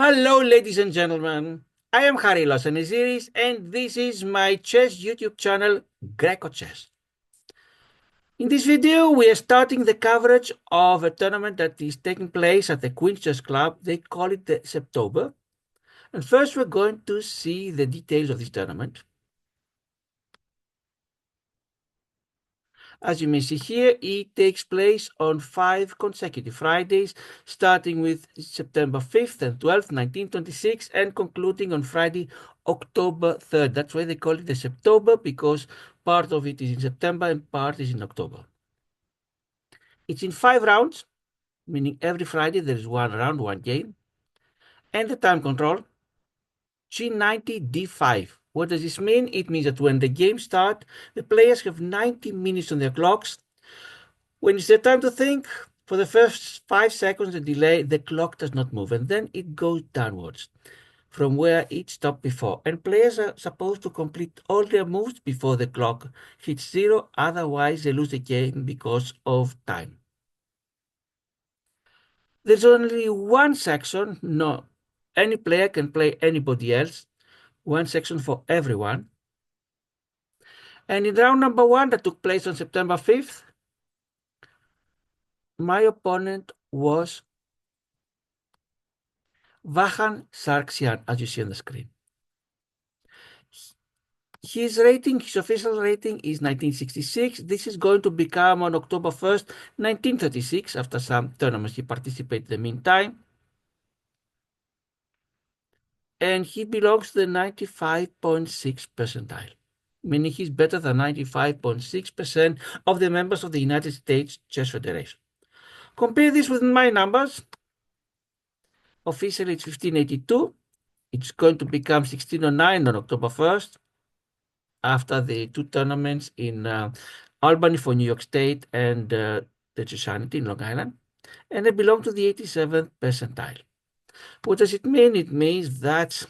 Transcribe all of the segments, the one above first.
Hello, ladies and gentlemen. I am Harry Lawson-Iziris, and this is my chess YouTube channel, grecochess. In this video, we are starting the coverage of a tournament that is taking place at the Queens Chess Club. They call it the Sept-o-ber. And first, we're going to see the details of this tournament. As you may see here, it takes place on 5 consecutive Fridays, starting with September 5th and 12th, 1926, and concluding on Friday, October 3rd. That's why they call it the Sept-o-ber, because part of it is in September and part is in October. It's in 5 rounds, meaning every Friday there is 1 round, 1 game. And the time control, G90 D5. What does this mean? It means that when the game starts, the players have 90 minutes on their clocks. When it's their time to think, for the first 5 seconds of delay, the clock does not move, and then it goes downwards from where it stopped before. And players are supposed to complete all their moves before the clock hits 0, otherwise they lose the game because of time. There's only one section, no, any player can play anybody else, one section for everyone. And in round number 1 that took place on September 5th, my opponent was Vahan Sargsyan, as you see on the screen. His rating, his official rating is 1966. This is going to become on October 1st, 1936, after some tournaments he participated in the meantime. And he belongs to the 95.6 percentile, meaning he's better than 95.6% of the members of the United States Chess Federation. Compare this with my numbers. Officially, it's 1582. It's going to become 1609 on October 1st, after the 2 tournaments in Albany for New York State and the Cheshanity in Long Island. And I belong to the 87th percentile. What does it mean? It means that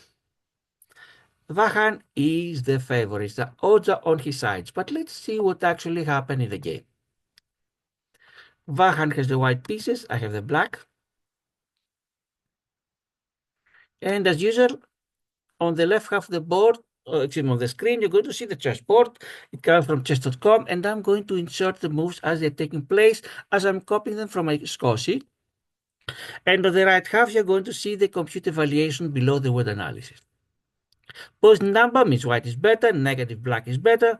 Vahan is the favorite. The odds are on his side. But let's see what actually happened in the game. Vahan has the white pieces. I have the black. And as usual, on the left half of the board, on the screen, you're going to see the chessboard. It comes from chess.com, and I'm going to insert the moves as they're taking place, as I'm copying them from my score sheet. And on the right half, you're going to see the computer evaluation below the word analysis. Positive number means white is better, negative black is better,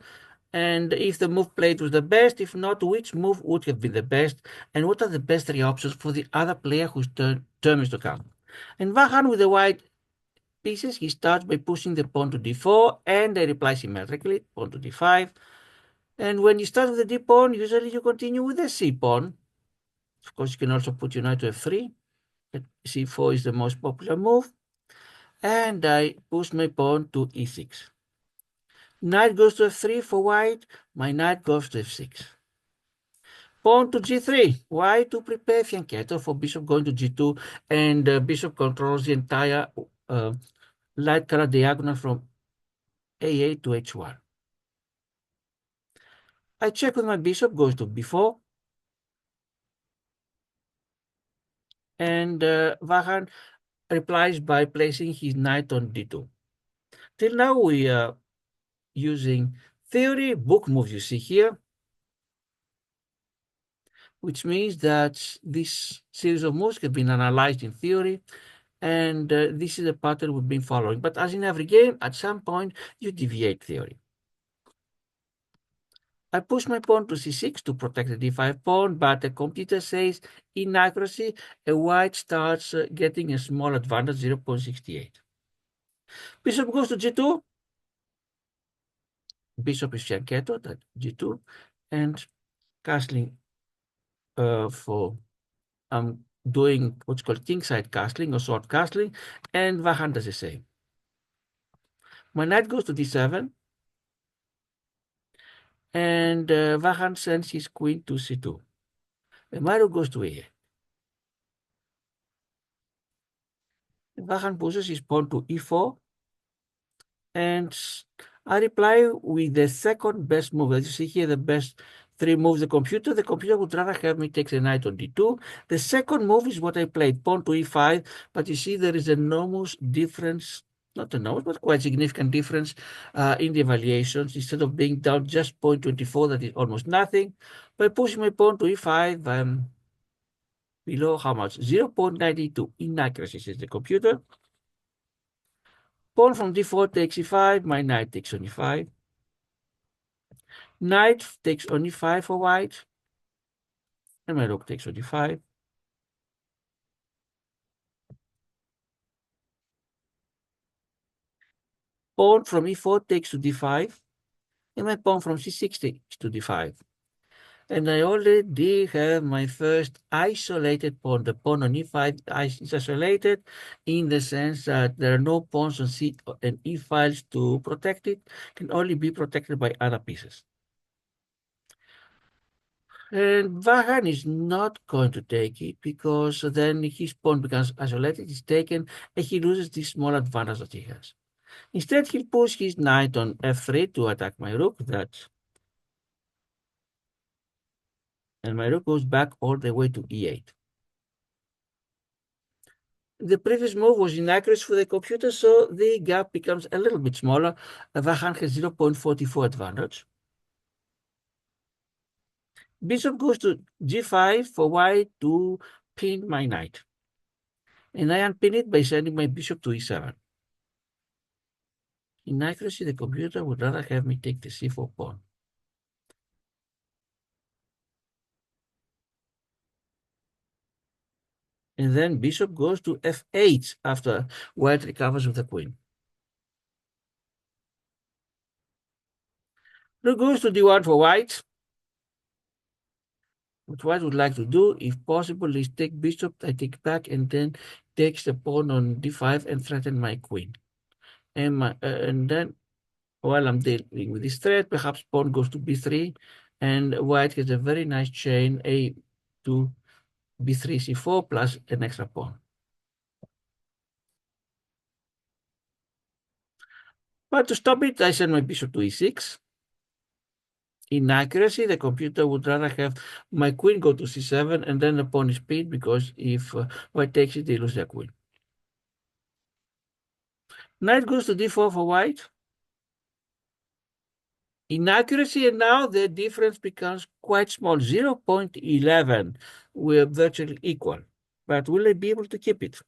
and if the move played was the best, if not, which move would have been the best, and what are the best 3 options for the other player whose turn is to come. And Vahan with the white pieces, he starts by pushing the pawn to d4, and I reply symmetrically, pawn to d5. And when you start with the d pawn, usually you continue with the c pawn. Of course, you can also put your knight to f3. But c4 is the most popular move. And I push my pawn to e6. Knight goes to f3 for white. My knight goes to f6. Pawn to g3. Why? To prepare fianchetto for bishop going to g2, and bishop controls the entire light color diagonal from a8 to h1. I check with my bishop, goes to b4. And Vahan replies by placing his knight on d2. Till now, we are using theory, book moves you see here, which means that this series of moves have been analyzed in theory, and this is a pattern we've been following. But as in every game, at some point, you deviate theory. I push my pawn to c6 to protect the d5 pawn, but the computer says inaccuracy, and white starts getting a small advantage, 0.68. Bishop goes to g2. Bishop is fianchetto at g2, and castling for doing what's called kingside castling or sword castling, and Vahan does the same. My knight goes to d7, and Vahan sends his queen to c2. The Maru goes to a8. Vahan pushes his pawn to e4, and I reply with the second best move. As you see here, the best 3 moves the computer would rather have me take the knight on d2. The second move is what I played, pawn to e5, but you see there is enormous difference, not enormous, but quite significant difference in the evaluations. Instead of being down just 0.24, that is almost nothing, by pushing my pawn to e5, I'm below how much? 0.92 inaccuracy, says the computer. Pawn from d4 takes e5, my knight takes on e5. Knight takes on e5 for white, and my rook takes on d5. Pawn from e4 takes to d5, and my pawn from c6 takes to d5. And I already have my first isolated pawn. The pawn on e5 is isolated in the sense that there are no pawns on c and e files to protect it. It can only be protected by other pieces. And Vahan is not going to take it because then his pawn becomes isolated, is taken, and he loses this small advantage that he has. Instead, he'll push his knight on f3 to attack my rook. And my rook goes back all the way to e8. The previous move was inaccurate for the computer, so the gap becomes a little bit smaller. Vahan has 0.44 advantage. Bishop goes to g5 for white to pin my knight. And I unpin it by sending my bishop to e7. In accuracy, the computer would rather have me take the c4 pawn. And then bishop goes to f8 after white recovers with the queen. Rook goes to d1 for white. What white would like to do, if possible, is take bishop, I take back, and then takes the pawn on d5 and threaten my queen. And then, while I'm dealing with this threat, perhaps pawn goes to b3, and white has a very nice chain, a to b3, c4, plus an extra pawn. But to stop it, I send my bishop to e6. In accuracy, the computer would rather have my queen go to c7, and then the pawn is pinned, because if white takes it, they lose their queen. Knight goes to d4 for white. Inaccuracy, and now the difference becomes quite small, 0.11. We're virtually equal. But will I be able to keep it?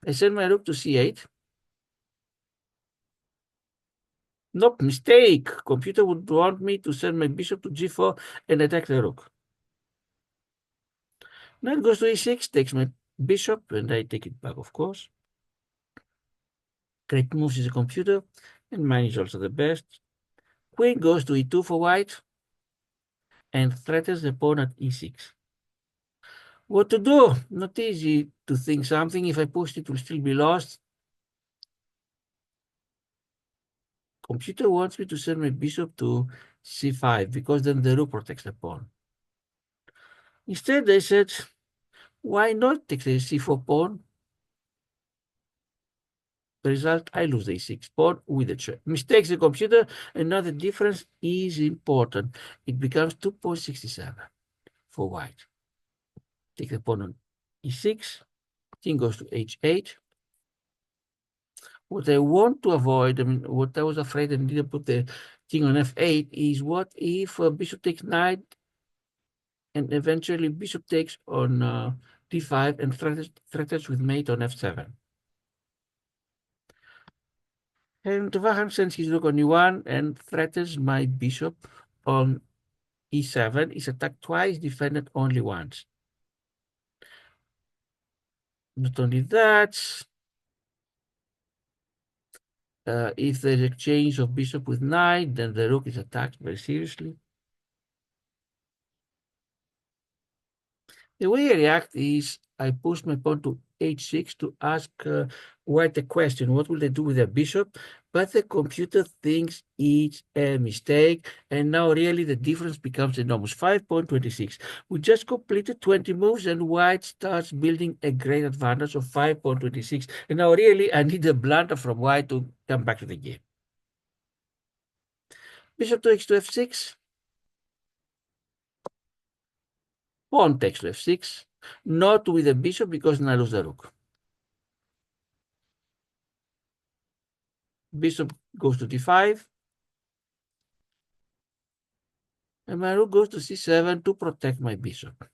I send my rook to c8. Nope, mistake. Computer would want me to send my bishop to g4 and attack the rook. Knight goes to e6, takes my bishop, and I take it back, of course. Great moves is a computer, and mine is also the best. Queen goes to e2 for white, and threatens the pawn at e6. What to do? Not easy to think something. If I push it, will still be lost. Computer wants me to send my bishop to c5, because then the rook protects the pawn. Instead, I said, why not take the c4 pawn? The result, I lose the e6 pawn with the check. Mistakes the computer, and now the difference is important. It becomes 2.67 for white. Take the pawn on e6, king goes to h8. What I want to avoid, I mean, what I was afraid I didn't put the king on f8, is what if bishop takes knight, and eventually bishop takes on d5 and threatens with mate on f7. And Vahan sends his rook on e1 and threatens my bishop on e7. Is attacked twice, defended only once. Not only that, if there's exchange of bishop with knight, then the rook is attacked very seriously. The way I react is I push my pawn to h6 to ask white a question. What will they do with their bishop? But the computer thinks it's a mistake, and now really the difference becomes enormous, 5.26. We just completed 20 moves, and white starts building a great advantage of 5.26. And now really I need a blunder from white to come back to the game. Bishop to h2 f6. Pawn takes to f6, not with the bishop because then I lose the rook. Bishop goes to d5, and my rook goes to c7 to protect my bishop.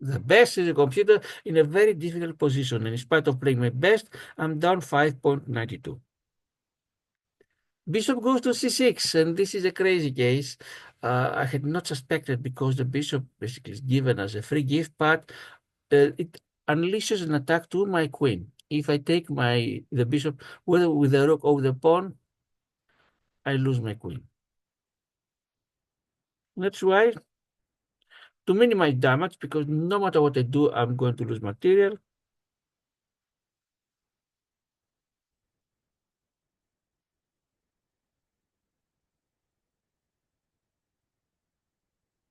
The best is a computer in a very difficult position, and in spite of playing my best, I'm down 5.92. Bishop goes to c6, and this is a crazy case. I had not suspected because the bishop basically is given as a free gift, but it unleashes an attack to my queen. If I take the bishop, whether with the rook or with the pawn, I lose my queen. That's why, to minimize damage, because no matter what I do, I'm going to lose material.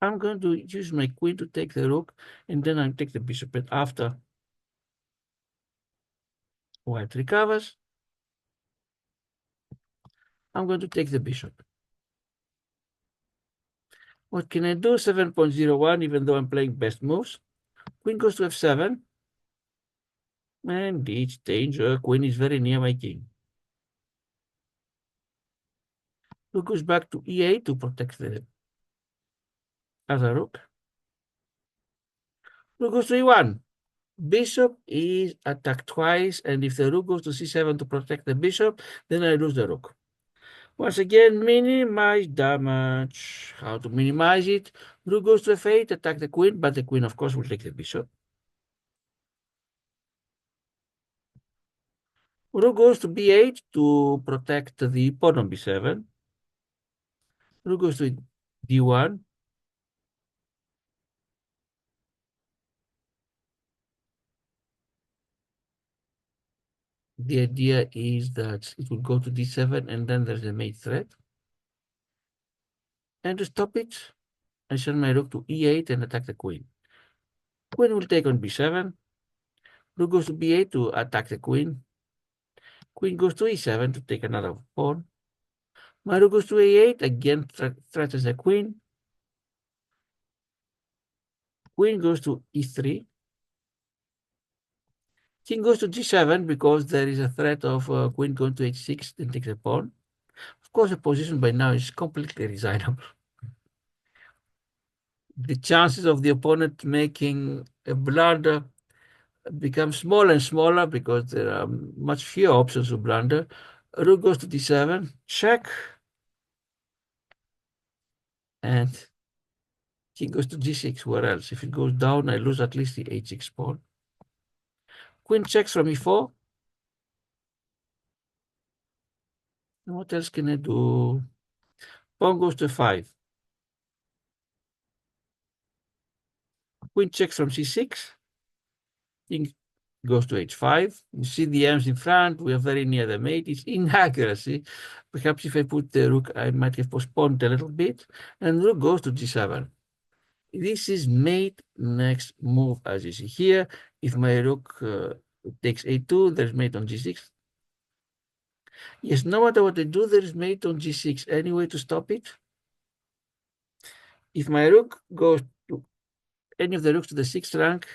I'm going to use my queen to take the rook, and then I'll take the bishop. And after white recovers, I'm going to take the bishop. What can I do? 7.01, even though I'm playing best moves. Queen goes to f7. And it's danger. Queen is very near my king. Rook goes back to e8 to protect the other rook. Rook goes to e1. Bishop is attacked twice, and if the rook goes to c7 to protect the bishop, then I lose the rook. Once again, minimize damage. How to minimize it? Rook goes to f8, attack the queen, but the queen, of course, will take the bishop. Rook goes to b8 to protect the pawn on b7. Rook goes to d1. The idea is that it will go to d7, and then there's a mate threat. And to stop it, I send my rook to e8 and attack the queen. Queen will take on b7. Rook goes to b8 to attack the queen. Queen goes to e7 to take another pawn. My rook goes to a8, again threatens the queen. Queen goes to e3. King goes to g7 because there is a threat of queen going to h6, then takes a pawn. Of course, the position by now is completely resignable. The chances of the opponent making a blunder become smaller and smaller because there are much fewer options to blunder. Rook goes to d7, check, and king goes to g6. Where else? If it goes down, I lose at least the h6 pawn. Queen checks from e4. And what else can I do? Pawn goes to 5. Queen checks from c6. King goes to h5. You see the m's in front. We are very near the mate. It's inaccuracy. Perhaps if I put the rook, I might have postponed a little bit. And rook goes to g7. This is mate next move, as you see here. If my rook takes a2, there's mate on g6. Yes, no matter what I do, there is mate on g6. Any way to stop it? If my rook goes to any of the rooks to the 6th rank,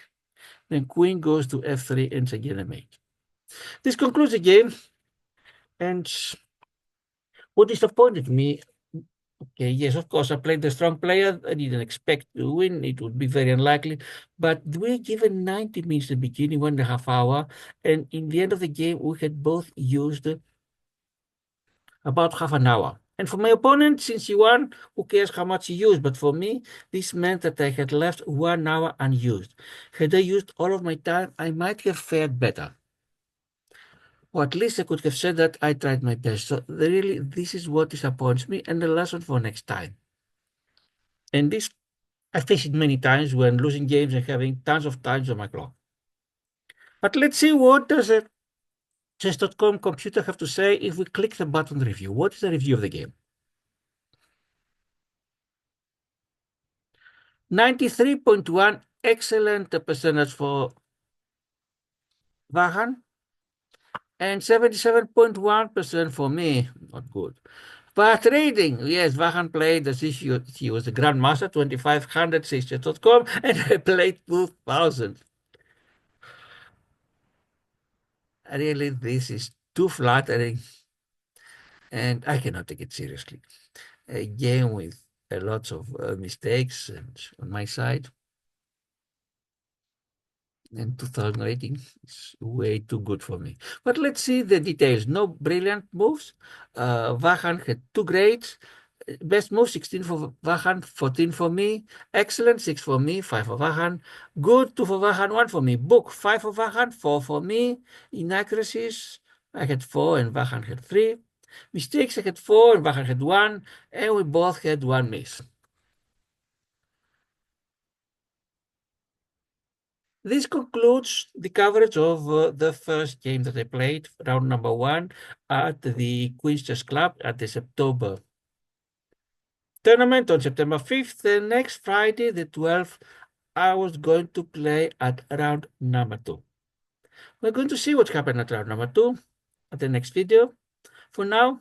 then queen goes to f3 and it's again a mate. This concludes the game. And what disappointed me, okay, yes, of course, I played the strong player. I didn't expect to win. It would be very unlikely. But we were given 90 minutes at the beginning, 1.5 hours. And in the end of the game, we had both used about half an hour. And for my opponent, since he won, who cares how much he used? But for me, this meant that I had left 1 hour unused. Had I used all of my time, I might have fared better. Or at least I could have said that I tried my best. So really, this is what disappoints me and the lesson for next time. And this, I faced it many times when losing games and having tons of times on my clock. But let's see, what does a chess.com computer have to say if we click the button review? What is the review of the game? 93.1, excellent percentage for Vahan, and 77.1% for me, not good. But trading, yes, Vahan played as if he was a grandmaster, 2500 chess.com, and I played 2000. Really, this is too flattering, and I cannot take it seriously. A game with a lot of mistakes and on my side. And 2000 rating is way too good for me. But let's see the details. No brilliant moves. Vahan had two grades. Best move 16 for Vahan, 14 for me. Excellent 6 for me, 5 for Vahan. Good 2 for Vahan, 1 for me. Book 5 for Vahan, 4 for me. Inaccuracies, I had 4 and Vahan had 3. Mistakes, I had 4 and Vahan had 1. And we both had 1 miss. This concludes the coverage of the first game that I played, round number 1, at the Queens Chess Club at the Sept-o-ber tournament on September 5th. And next Friday, the 12th, I was going to play at round number 2. We're going to see what happened at round number 2 at the next video. For now,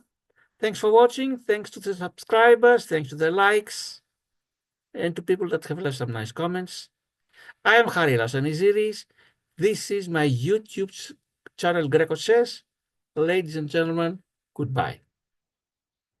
thanks for watching. Thanks to the subscribers. Thanks to the likes. And to people that have left some nice comments. I am Harry Lasaniziris. This is my YouTube channel, Greco Chess. Ladies and gentlemen, goodbye.